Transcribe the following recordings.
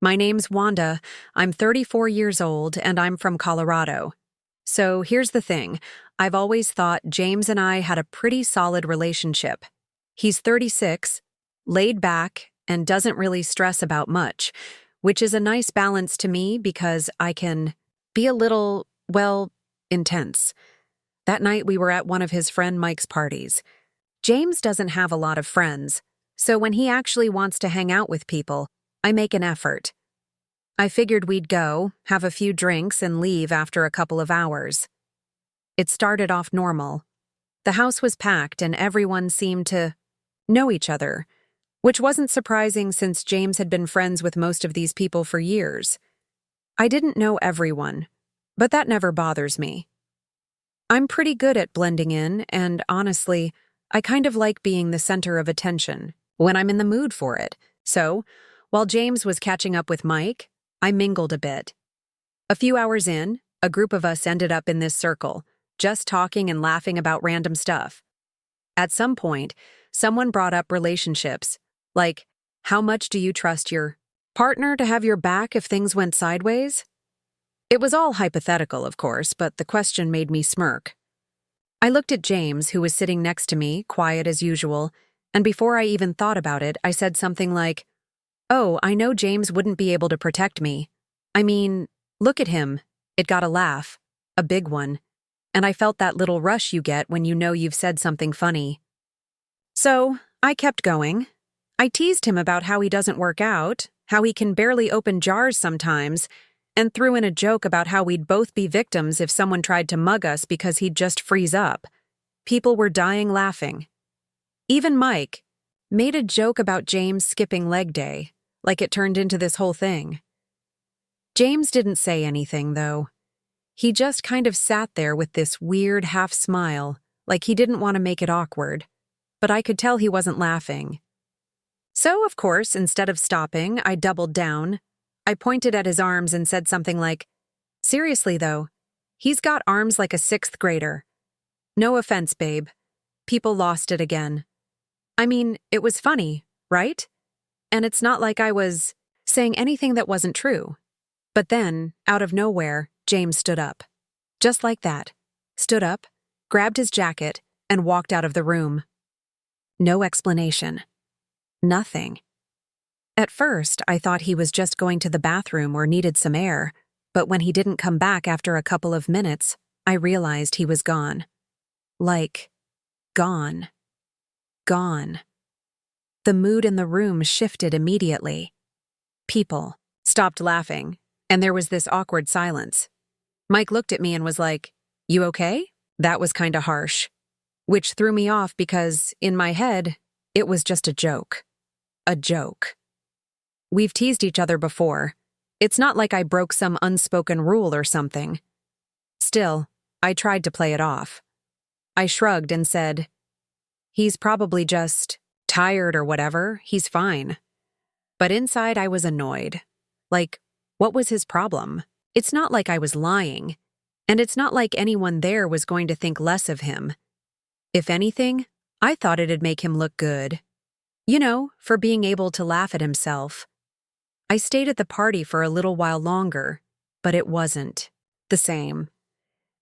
My name's Wanda. I'm 34 years old, and I'm from Colorado. So here's the thing. I've always thought James and I had a pretty solid relationship. He's 36, laid back, and doesn't really stress about much, which is a nice balance to me because I can be a little, well, intense. That night we were at one of his friend Mike's parties. James doesn't have a lot of friends, so when he actually wants to hang out with people, I make an effort. I figured we'd go, have a few drinks, and leave after a couple of hours. It started off normal. The house was packed and everyone seemed to know each other, which wasn't surprising since James had been friends with most of these people for years. I didn't know everyone, but that never bothers me. I'm pretty good at blending in, and honestly, I kind of like being the center of attention when I'm in the mood for it. So, while James was catching up with Mike, I mingled a bit. A few hours in, a group of us ended up in this circle, just talking and laughing about random stuff. At some point, someone brought up relationships, like, how much do you trust your partner to have your back if things went sideways? It was all hypothetical, of course, but the question made me smirk. I looked at James, who was sitting next to me, quiet as usual, and before I even thought about it, I said something like, "Oh, I know James wouldn't be able to protect me. I mean, look at him." It got a laugh, a big one, and I felt that little rush you get when you know you've said something funny. So, I kept going. I teased him about how he doesn't work out, how he can barely open jars sometimes, and threw in a joke about how we'd both be victims if someone tried to mug us because he'd just freeze up. People were dying laughing. Even Mike made a joke about James skipping leg day, like it turned into this whole thing. James didn't say anything, though. He just kind of sat there with this weird half smile, like he didn't want to make it awkward, but I could tell he wasn't laughing. So, of course, instead of stopping, I doubled down. I pointed at his arms and said something like, "Seriously, though, he's got arms like a sixth grader. No offense, babe." People lost it again. I mean, it was funny, right? And it's not like I was saying anything that wasn't true. But then, out of nowhere, James stood up. Just like that. Stood up, grabbed his jacket, and walked out of the room. No explanation. Nothing. At first, I thought he was just going to the bathroom or needed some air, but when he didn't come back after a couple of minutes, I realized he was gone. Like, gone. Gone. The mood in the room shifted immediately. People stopped laughing, and there was this awkward silence. Mike looked at me and was like, "You okay?" That was kinda harsh, which threw me off because, in my head, it was just a joke. A joke. We've teased each other before. It's not like I broke some unspoken rule or something. Still, I tried to play it off. I shrugged and said, "He's probably just tired or whatever. He's fine." But inside I was annoyed. Like, what was his problem? It's not like I was lying, and it's not like anyone there was going to think less of him. If anything, I thought it'd make him look good. You know, for being able to laugh at himself. I stayed at the party for a little while longer, but it wasn't the same.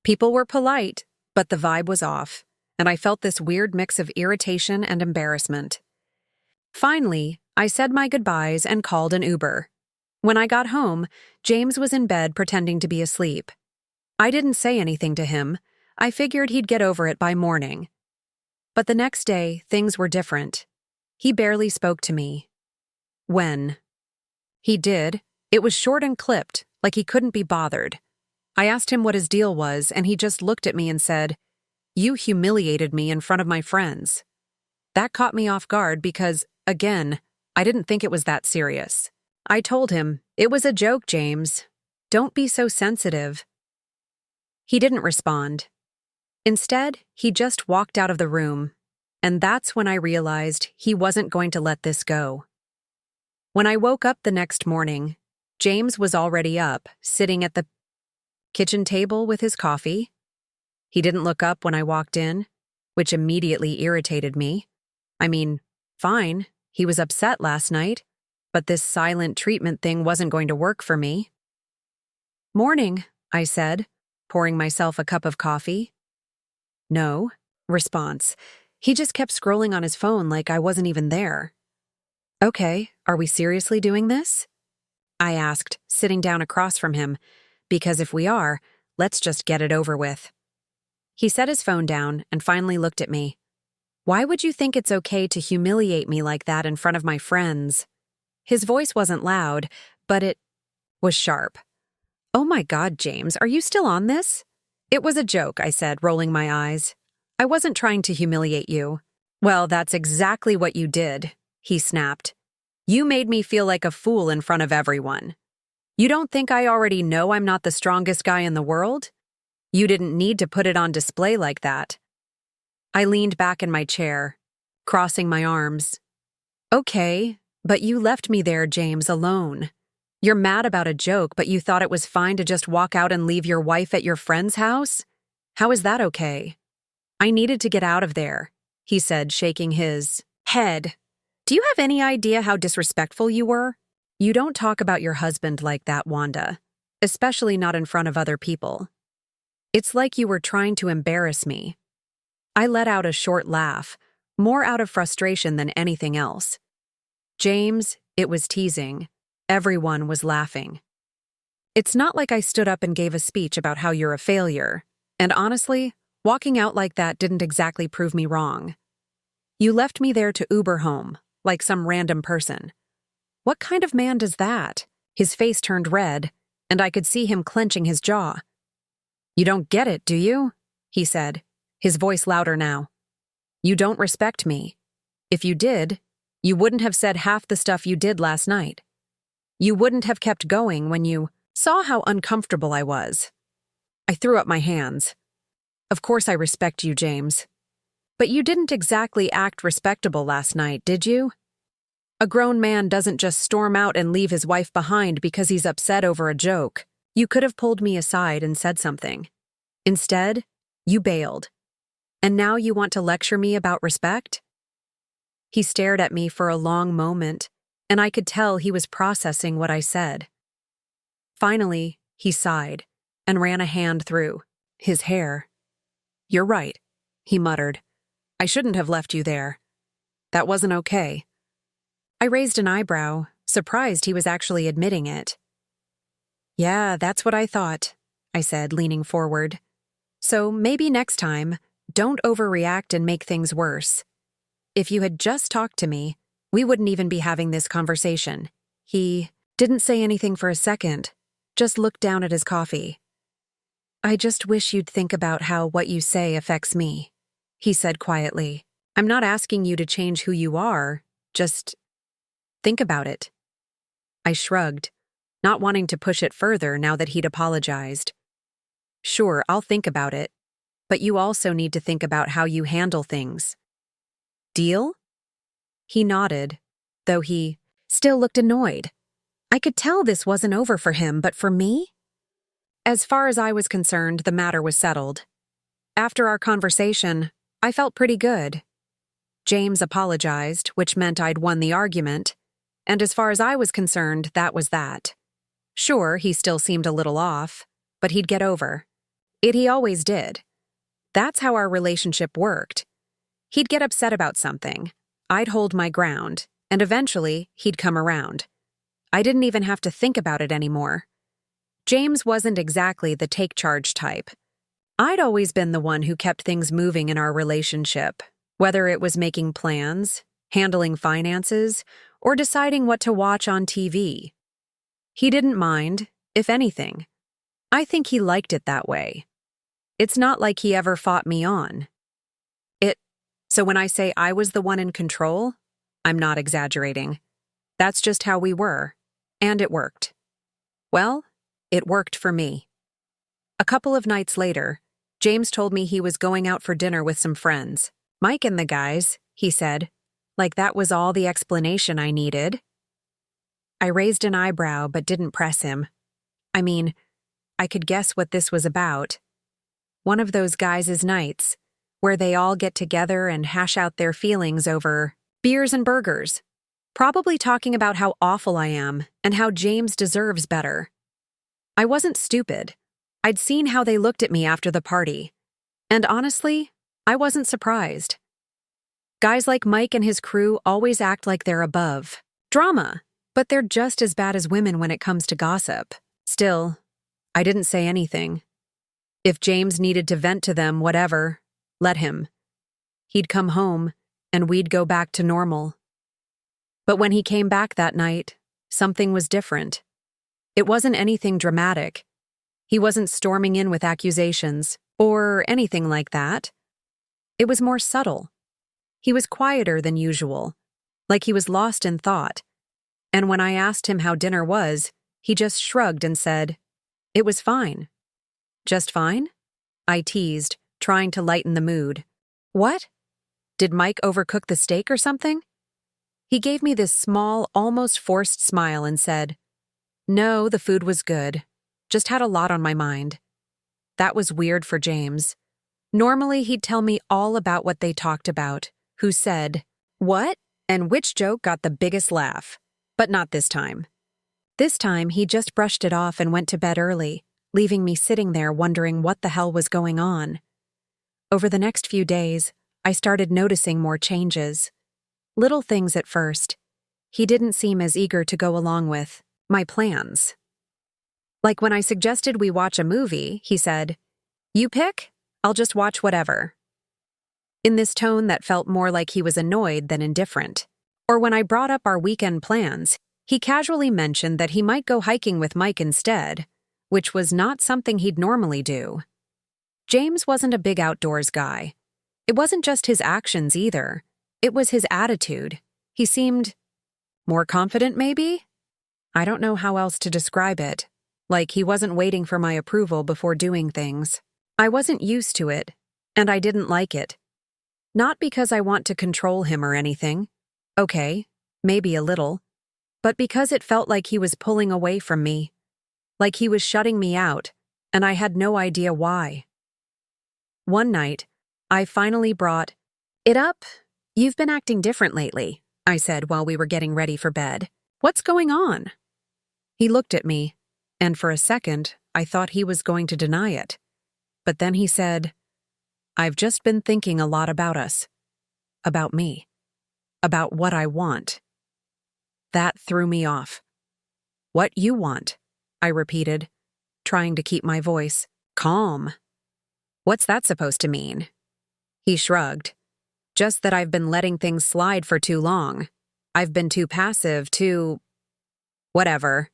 People were polite, but the vibe was off, and I felt this weird mix of irritation and embarrassment. Finally, I said my goodbyes and called an Uber. When I got home, James was in bed pretending to be asleep. I didn't say anything to him. I figured he'd get over it by morning. But the next day, things were different. He barely spoke to me. When he did, it was short and clipped, like he couldn't be bothered. I asked him what his deal was, and he just looked at me and said, "You humiliated me in front of my friends." That caught me off guard because, again, I didn't think it was that serious. I told him, "It was a joke, James. Don't be so sensitive." He didn't respond. Instead, he just walked out of the room, and that's when I realized he wasn't going to let this go. When I woke up the next morning, James was already up, sitting at the kitchen table with his coffee. He didn't look up when I walked in, which immediately irritated me. I mean, fine, he was upset last night. but this silent treatment thing wasn't going to work for me. "Morning," I said, pouring myself a cup of coffee. "No," response. He just kept scrolling on his phone like I wasn't even there. "Okay, are we seriously doing this?" I asked, sitting down across from him, because if we are, let's just get it over with. He set his phone down and finally looked at me. "Why would you think it's okay to humiliate me like that in front of my friends?" His voice wasn't loud, but it was sharp. "Oh my God, James, are you still on this?" "It was a joke," I said, rolling my eyes. "I wasn't trying to humiliate you." "Well, that's exactly what you did," he snapped. "You made me feel like a fool in front of everyone. You don't think I already know I'm not the strongest guy in the world? You didn't need to put it on display like that." I leaned back in my chair, crossing my arms. "Okay, but you left me there, James, alone. You're mad about a joke, but you thought it was fine to just walk out and leave your wife at your friend's house? How is that okay?" "I needed to get out of there," he said, shaking his head. "Do you have any idea how disrespectful you were? You don't talk about your husband like that, Wanda, especially not in front of other people. It's like you were trying to embarrass me." I let out a short laugh, more out of frustration than anything else. "James, it was teasing. Everyone was laughing. It's not like I stood up and gave a speech about how you're a failure, and honestly, walking out like that didn't exactly prove me wrong. You left me there to Uber home, like some random person. What kind of man does that?" His face turned red, and I could see him clenching his jaw. "You don't get it, do you?" he said, his voice louder now. "You don't respect me. If you did, you wouldn't have said half the stuff you did last night. You wouldn't have kept going when you saw how uncomfortable I was." I threw up my hands. "Of course I respect you, James. But you didn't exactly act respectable last night, did you? A grown man doesn't just storm out and leave his wife behind because he's upset over a joke. You could have pulled me aside and said something. Instead, you bailed. And now you want to lecture me about respect?" He stared at me for a long moment, and I could tell he was processing what I said. Finally, he sighed and ran a hand through his hair. "You're right," he muttered. "I shouldn't have left you there. That wasn't okay." I raised an eyebrow, surprised he was actually admitting it. "Yeah, that's what I thought," I said, leaning forward. "So maybe next time, don't overreact and make things worse. If you had just talked to me, we wouldn't even be having this conversation." He didn't say anything for a second, just looked down at his coffee. "I just wish you'd think about how what you say affects me," he said quietly. "I'm not asking you to change who you are, just think about it." I shrugged, not wanting to push it further now that he'd apologized. "Sure, I'll think about it, but you also need to think about how you handle things. Deal?" He nodded, though he still looked annoyed. I could tell this wasn't over for him, but for me? As far as I was concerned, the matter was settled. After our conversation, I felt pretty good. James apologized, which meant I'd won the argument, and as far as I was concerned, that was that. Sure, he still seemed a little off, but he'd get over it. He always did. That's how our relationship worked. He'd get upset about something, I'd hold my ground, and eventually he'd come around. I didn't even have to think about it anymore. James wasn't exactly the take charge type. I'd always been the one who kept things moving in our relationship, whether it was making plans, handling finances, or deciding what to watch on TV. He didn't mind, if anything. I think he liked it that way. It's not like he ever fought me on. So when I say I was the one in control, I'm not exaggerating. That's just how we were, and it worked. Well, it worked for me. A couple of nights later, James told me he was going out for dinner with some friends. "Mike and the guys," he said, like that was all the explanation I needed. I raised an eyebrow but didn't press him. I mean, I could guess what this was about. One of those guys' nights, where they all get together and hash out their feelings over beers and burgers. Probably talking about how awful I am and how James deserves better. I wasn't stupid. I'd seen how they looked at me after the party. And honestly, I wasn't surprised. Guys like Mike and his crew always act like they're above drama, but they're just as bad as women when it comes to gossip. Still, I didn't say anything. If James needed to vent to them, whatever, let him. He'd come home, and we'd go back to normal. But when he came back that night, something was different. It wasn't anything dramatic. He wasn't storming in with accusations, or anything like that. It was more subtle. He was quieter than usual, like he was lost in thought. And when I asked him how dinner was, he just shrugged and said, "It was fine." "Just fine?" I teased, trying to lighten the mood. "What? Did Mike overcook the steak or something?" He gave me this small, almost forced smile and said, "No, the food was good. Just had a lot on my mind." That was weird for James. Normally, he'd tell me all about what they talked about, who said, what, and which joke got the biggest laugh. But not this time. This time, he just brushed it off and went to bed early, leaving me sitting there wondering what the hell was going on. Over the next few days, I started noticing more changes. Little things at first. He didn't seem as eager to go along with my plans. Like when I suggested we watch a movie, he said, "You pick, I'll just watch whatever." In this tone that felt more like he was annoyed than indifferent. Or when I brought up our weekend plans, he casually mentioned that he might go hiking with Mike instead, which was not something he'd normally do. James wasn't a big outdoors guy. It wasn't just his actions either. It was his attitude. He seemed more confident, maybe? I don't know how else to describe it. Like he wasn't waiting for my approval before doing things. I wasn't used to it, and I didn't like it. Not because I want to control him or anything. Okay, maybe a little. But because it felt like he was pulling away from me. Like he was shutting me out, and I had no idea why. One night, I finally brought it up. "You've been acting different lately," I said while we were getting ready for bed. "What's going on?" He looked at me, and for a second, I thought he was going to deny it. But then he said, "I've just been thinking a lot about us. About me. About what I want." That threw me off. "What you want?" I repeated, trying to keep my voice calm. "What's that supposed to mean?" He shrugged. "Just that I've been letting things slide for too long. I've been too passive, too... whatever.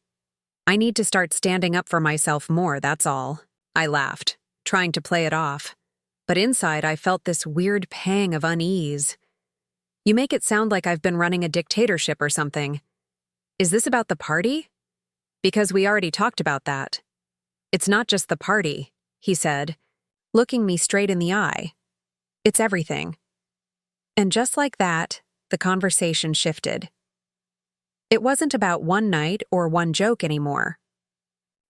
I need to start standing up for myself more, that's all." I laughed, trying to play it off. But inside I felt this weird pang of unease. "You make it sound like I've been running a dictatorship or something. Is this about the party? Because we already talked about that." "It's not just the party," he said, looking me straight in the eye. "It's everything." And just like that, the conversation shifted. It wasn't about one night or one joke anymore.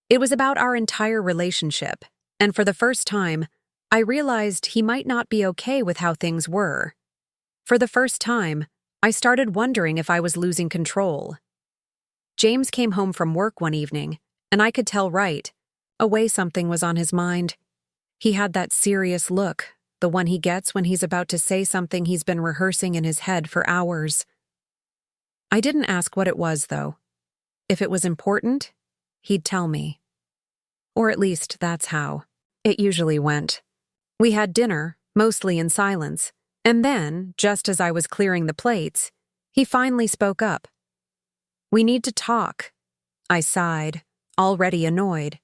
It was about our entire relationship, and for the first time, I realized he might not be okay with how things were. For the first time, I started wondering if I was losing control. James came home from work one evening, and I could tell right away something was on his mind. He had that serious look, the one he gets when he's about to say something he's been rehearsing in his head for hours. I didn't ask what it was, though. If it was important, he'd tell me. Or at least that's how it usually went. We had dinner, mostly in silence, and then, just as I was clearing the plates, he finally spoke up. "We need to talk." I sighed, already annoyed.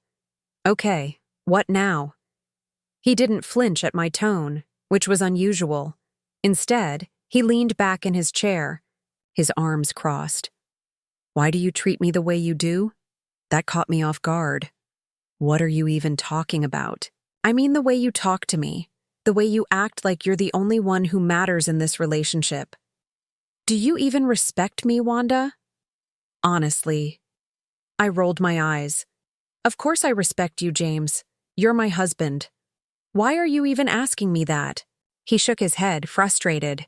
"Okay, what now?" He didn't flinch at my tone, which was unusual. Instead, he leaned back in his chair, his arms crossed. "Why do you treat me the way you do?" That caught me off guard. "What are you even talking about?" "I mean the way you talk to me, the way you act like you're the only one who matters in this relationship. Do you even respect me, Wanda?" Honestly, I rolled my eyes. "Of course I respect you, James. You're my husband. Why are you even asking me that?" He shook his head, frustrated.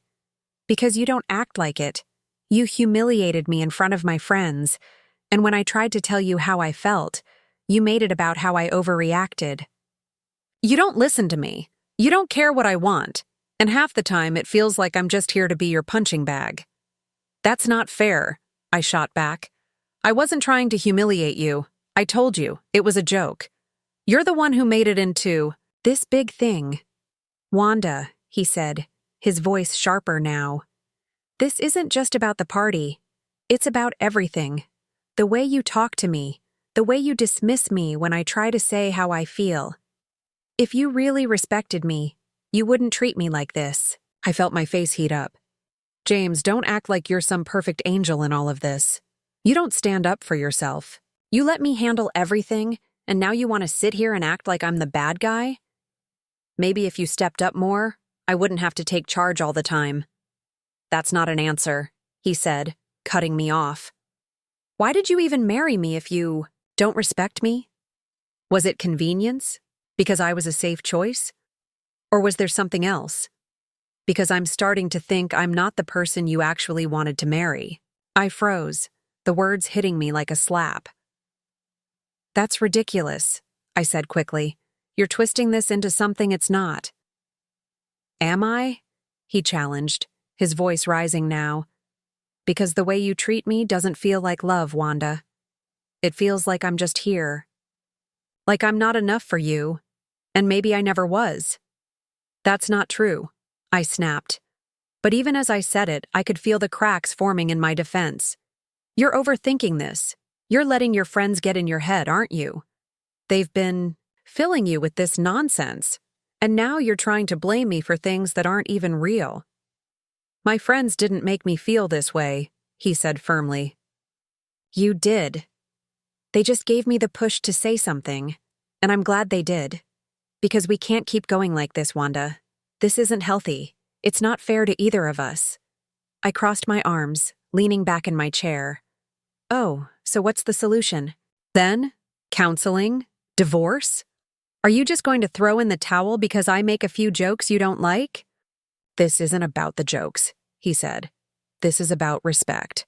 "Because you don't act like it. You humiliated me in front of my friends, and when I tried to tell you how I felt, you made it about how I overreacted. You don't listen to me. You don't care what I want, and half the time it feels like I'm just here to be your punching bag. That's not fair, I shot back. I wasn't trying to humiliate you. I told you, it was a joke. You're the one who made it into this big thing. Wanda, he said, his voice sharper now. This isn't just about the party. It's about everything. The way you talk to me, the way you dismiss me when I try to say how I feel. If you really respected me, you wouldn't treat me like this. I felt my face heat up. James, don't act like you're some perfect angel in all of this. You don't stand up for yourself. You let me handle everything, and now you want to sit here and act like I'm the bad guy? Maybe if you stepped up more, I wouldn't have to take charge all the time. That's not an answer, he said, cutting me off. Why did you even marry me if you don't respect me? Was it convenience? Because I was a safe choice? Or was there something else? Because I'm starting to think I'm not the person you actually wanted to marry. I froze, the words hitting me like a slap. That's ridiculous, I said quickly. You're twisting this into something it's not. Am I? He challenged, his voice rising now. Because the way you treat me doesn't feel like love, Wanda. It feels like I'm just here. Like I'm not enough for you, and maybe I never was. That's not true, I snapped. But even as I said it, I could feel the cracks forming in my defense. You're overthinking this. You're letting your friends get in your head, aren't you? They've been filling you with this nonsense, and now you're trying to blame me for things that aren't even real. My friends didn't make me feel this way, he said firmly. You did. They just gave me the push to say something, and I'm glad they did. Because we can't keep going like this, Wanda. This isn't healthy. It's not fair to either of us. I crossed my arms, leaning back in my chair. Oh, so what's the solution? Then? Counseling? Divorce? Are you just going to throw in the towel because I make a few jokes you don't like? This isn't about the jokes, he said. This is about respect.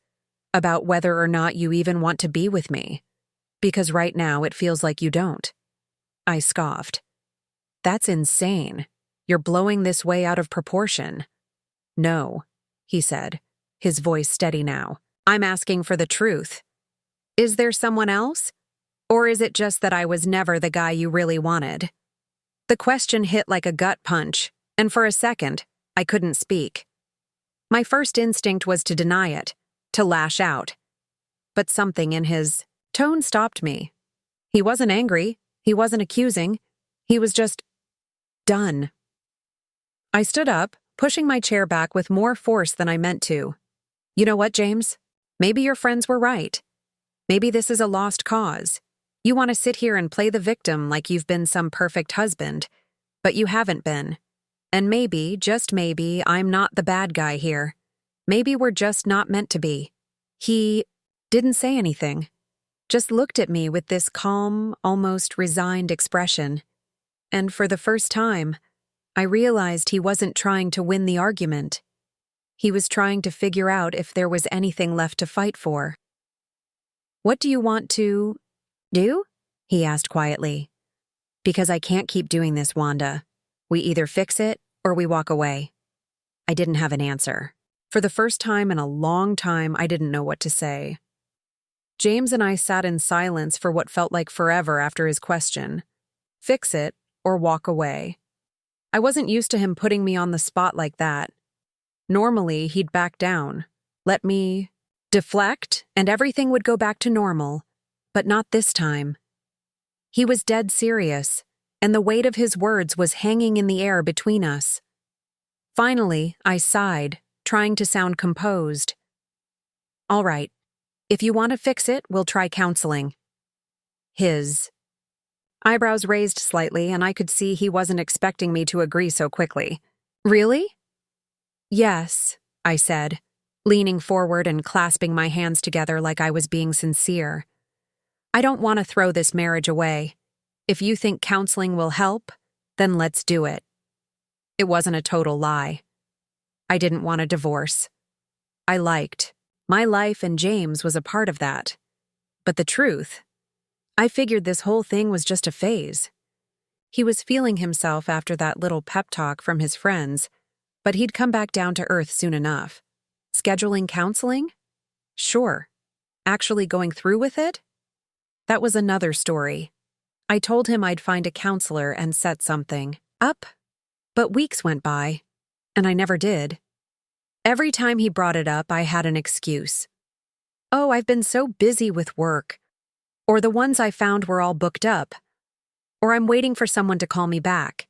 About whether or not you even want to be with me. Because right now it feels like you don't. I scoffed. That's insane. You're blowing this way out of proportion. No, he said, his voice steady now. I'm asking for the truth. Is there someone else? Or is it just that I was never the guy you really wanted? The question hit like a gut punch, and for a second, I couldn't speak. My first instinct was to deny it, to lash out. But something in his tone stopped me. He wasn't angry, he wasn't accusing, he was just done. I stood up, pushing my chair back with more force than I meant to. You know what, James? Maybe your friends were right. Maybe this is a lost cause. You want to sit here and play the victim like you've been some perfect husband, but you haven't been. And maybe, just maybe, I'm not the bad guy here. Maybe we're just not meant to be. He didn't say anything, just looked at me with this calm, almost resigned expression. And for the first time, I realized he wasn't trying to win the argument. He was trying to figure out if there was anything left to fight for. What do you want to do? He asked quietly. Because I can't keep doing this, Wanda. We either fix it or we walk away. I didn't have an answer. For the first time in a long time, I didn't know what to say. James and I sat in silence for what felt like forever after his question. Fix it or walk away. I wasn't used to him putting me on the spot like that. Normally, he'd back down, let me deflect, and everything would go back to normal, but not this time. He was dead serious, and the weight of his words was hanging in the air between us. Finally, I sighed, trying to sound composed. All right, if you want to fix it, we'll try counseling. His eyebrows raised slightly, and I could see he wasn't expecting me to agree so quickly. Really? Yes, I said, leaning forward and clasping my hands together like I was being sincere. I don't want to throw this marriage away. If you think counseling will help, then let's do it. It wasn't a total lie. I didn't want a divorce. I liked My life and James was a part of that. But the truth, I figured this whole thing was just a phase. He was feeling himself after that little pep talk from his friends, but he'd come back down to earth soon enough. Scheduling counseling? Sure. Actually going through with it? That was another story. I told him I'd find a counselor and set something up, but weeks went by, and I never did. Every time he brought it up, I had an excuse. Oh, I've been so busy with work. Or the ones I found were all booked up. Or I'm waiting for someone to call me back.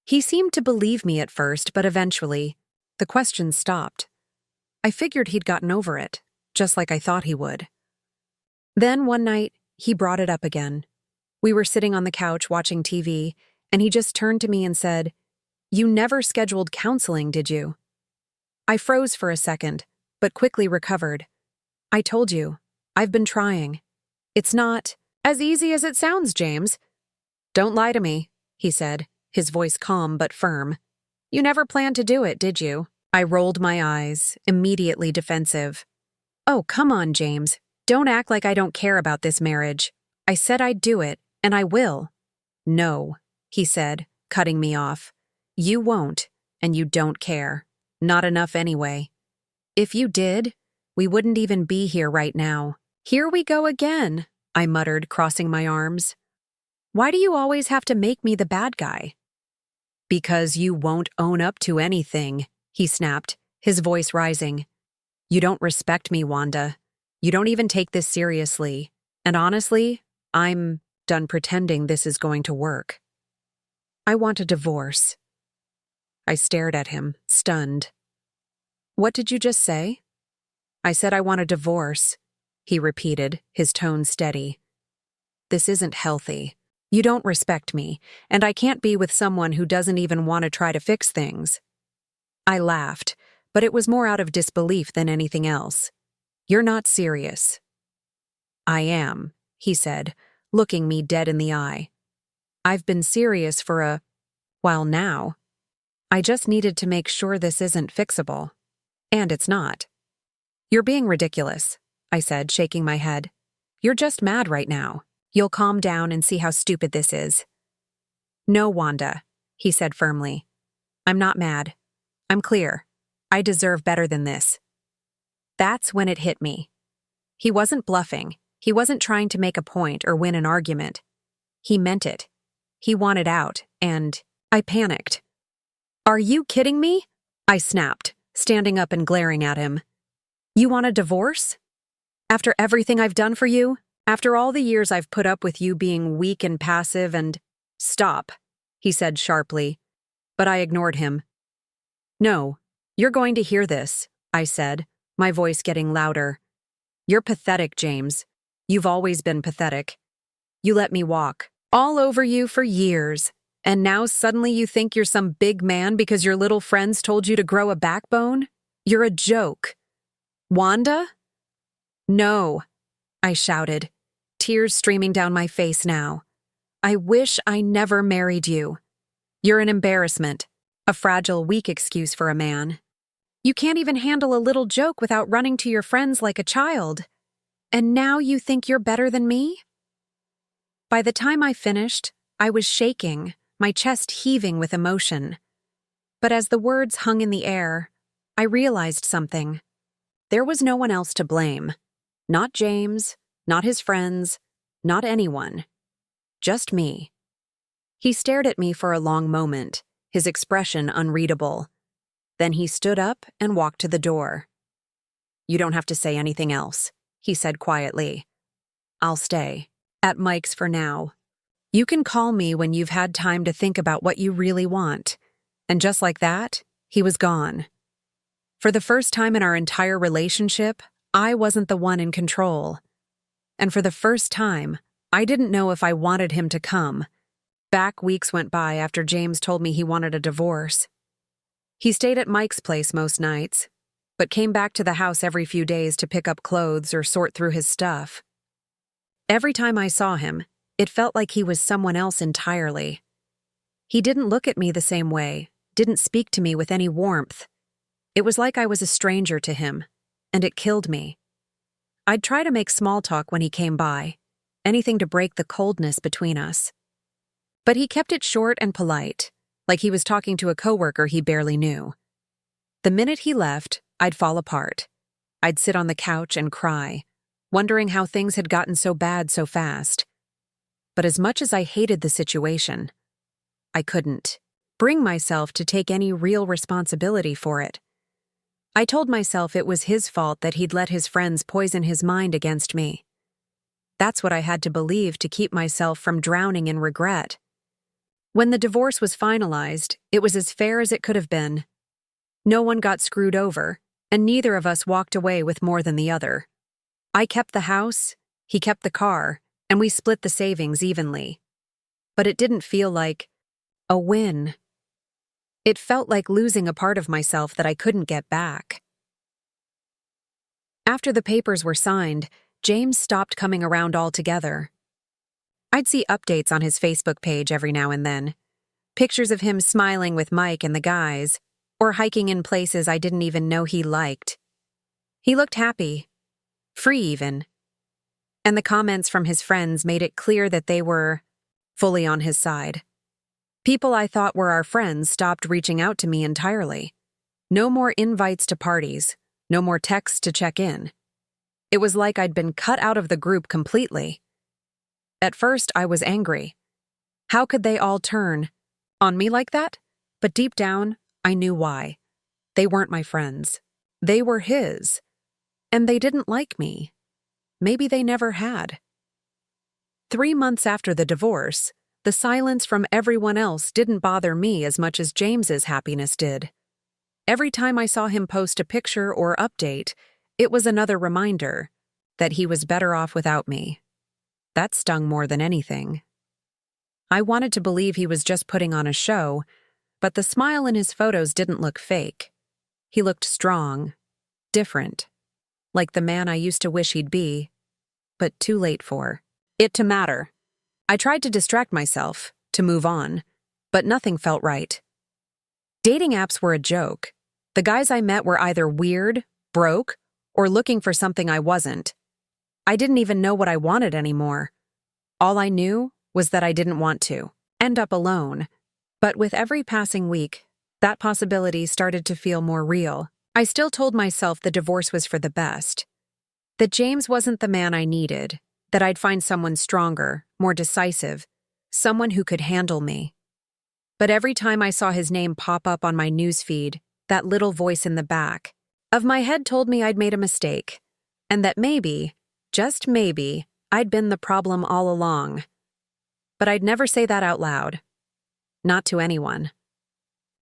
He seemed to believe me at first, but eventually, the questions stopped. I figured he'd gotten over it, just like I thought he would. Then one night, he brought it up again. We were sitting on the couch watching TV, and he just turned to me and said, "You never scheduled counseling, did you?" I froze for a second, but quickly recovered. I told you, I've been trying. It's not as easy as it sounds, James. Don't lie to me, he said, his voice calm but firm. You never planned to do it, did you? I rolled my eyes, immediately defensive. Oh, come on, James. Don't act like I don't care about this marriage. I said I'd do it, and I will. No, he said, cutting me off. You won't, and you don't care. Not enough anyway. If you did, we wouldn't even be here right now. Here we go again, I muttered, crossing my arms. Why do you always have to make me the bad guy? Because you won't own up to anything, he snapped, his voice rising. You don't respect me, Wanda. You don't even take this seriously. And honestly, I'm done pretending this is going to work. I want a divorce. I stared at him, stunned. What did you just say? I said I want a divorce, he repeated, his tone steady. This isn't healthy. You don't respect me, and I can't be with someone who doesn't even want to try to fix things. I laughed, but it was more out of disbelief than anything else. You're not serious. I am, he said, looking me dead in the eye. I've been serious for a while now. I just needed to make sure this isn't fixable. And it's not. You're being ridiculous, I said, shaking my head. You're just mad right now. You'll calm down and see how stupid this is. No, Wanda, he said firmly. I'm not mad. I'm clear. I deserve better than this. That's when it hit me. He wasn't bluffing. He wasn't trying to make a point or win an argument. He meant it. He wanted out, and I panicked. Are you kidding me? I snapped, standing up and glaring at him. You want a divorce? After everything I've done for you? After all the years I've put up with you being weak and passive and— Stop, he said sharply, but I ignored him. No, you're going to hear this, I said, my voice getting louder. You're pathetic, James. You've always been pathetic. You let me walk all over you for years, and now suddenly you think you're some big man because your little friends told you to grow a backbone? You're a joke. Wanda? No, I shouted, tears streaming down my face now. I wish I never married you. You're an embarrassment, a fragile, weak excuse for a man. You can't even handle a little joke without running to your friends like a child. And now you think you're better than me? By the time I finished, I was shaking, my chest heaving with emotion. But as the words hung in the air, I realized something. There was no one else to blame. Not James, not his friends, not anyone. Just me. He stared at me for a long moment, his expression unreadable. Then he stood up and walked to the door. You don't have to say anything else, he said quietly. I'll stay at Mike's for now. You can call me when you've had time to think about what you really want. And just like that, he was gone. For the first time in our entire relationship, I wasn't the one in control. And for the first time, I didn't know if I wanted him to come. Back weeks went by after James told me he wanted a divorce. He stayed at Mike's place most nights, but came back to the house every few days to pick up clothes or sort through his stuff. Every time I saw him, it felt like he was someone else entirely. He didn't look at me the same way, didn't speak to me with any warmth. It was like I was a stranger to him, and it killed me. I'd try to make small talk when he came by, anything to break the coldness between us. But he kept it short and polite, like he was talking to a coworker he barely knew. The minute he left, I'd fall apart. I'd sit on the couch and cry, wondering how things had gotten so bad so fast. But as much as I hated the situation, I couldn't bring myself to take any real responsibility for it. I told myself it was his fault that he'd let his friends poison his mind against me. That's what I had to believe to keep myself from drowning in regret. When the divorce was finalized, it was as fair as it could have been. No one got screwed over, and neither of us walked away with more than the other. I kept the house, he kept the car, and we split the savings evenly. But it didn't feel like a win. It felt like losing a part of myself that I couldn't get back. After the papers were signed, James stopped coming around altogether. I'd see updates on his Facebook page every now and then. Pictures of him smiling with Mike and the guys, or hiking in places I didn't even know he liked. He looked happy, free even. And the comments from his friends made it clear that they were fully on his side. People I thought were our friends stopped reaching out to me entirely. No more invites to parties, no more texts to check in. It was like I'd been cut out of the group completely. At first, I was angry. How could they all turn on me like that? But deep down, I knew why. They weren't my friends. They were his. And they didn't like me. Maybe they never had. 3 months after the divorce, the silence from everyone else didn't bother me as much as James's happiness did. Every time I saw him post a picture or update, it was another reminder that he was better off without me. That stung more than anything. I wanted to believe he was just putting on a show, but the smile in his photos didn't look fake. He looked strong, different, like the man I used to wish he'd be, but too late for it to matter. I tried to distract myself, to move on, but nothing felt right. Dating apps were a joke. The guys I met were either weird, broke, or looking for something I wasn't. I didn't even know what I wanted anymore. All I knew was that I didn't want to end up alone. But with every passing week, that possibility started to feel more real. I still told myself the divorce was for the best. That James wasn't the man I needed, that I'd find someone stronger, more decisive, someone who could handle me. But every time I saw his name pop up on my newsfeed, that little voice in the back of my head told me I'd made a mistake, and that maybe, just maybe, I'd been the problem all along. But I'd never say that out loud. Not to anyone.